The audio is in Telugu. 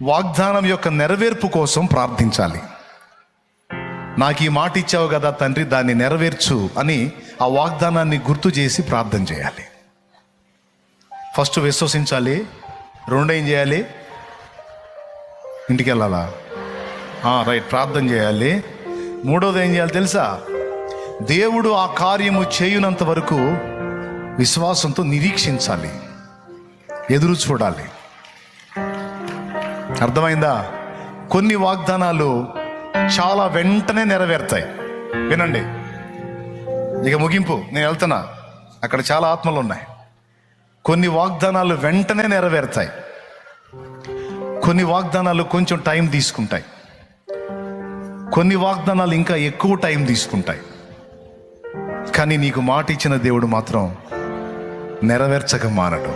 వాగ్దానం యొక్క నెరవేర్పు కోసం ప్రార్థించాలి. నాకు ఈ మాట ఇచ్చావు కదా తండ్రి, దాన్ని నెరవేర్చు అని ఆ వాగ్దానాన్ని గుర్తు చేసి ప్రార్థన చేయాలి. ఫస్ట్ విశ్వసించాలి. రెండు ఏం చేయాలి? ఇంటికి వెళ్ళాలా? రైట్, ప్రార్థన చేయాలి. మూడోది ఏం చేయాలి తెలుసా? దేవుడు ఆ కార్యము చేయునంత వరకు విశ్వాసంతో నిరీక్షించాలి, ఎదురు చూడాలి. అర్థమైందా? కొన్ని వాగ్దానాలు చాలా వెంటనే నెరవేరుతాయి. వినండి, ఇక ముగింపు, నేను వెళ్తున్నా, అక్కడ చాలా ఆత్మలు ఉన్నాయి. కొన్ని వాగ్దానాలు వెంటనే నెరవేరుతాయి, కొన్ని వాగ్దానాలు కొంచెం టైం తీసుకుంటాయి, కొన్ని వాగ్దానాలు ఇంకా ఎక్కువ టైం తీసుకుంటాయి. కానీ నీకు మాట ఇచ్చిన దేవుడు మాత్రం నెరవేర్చక మానడు.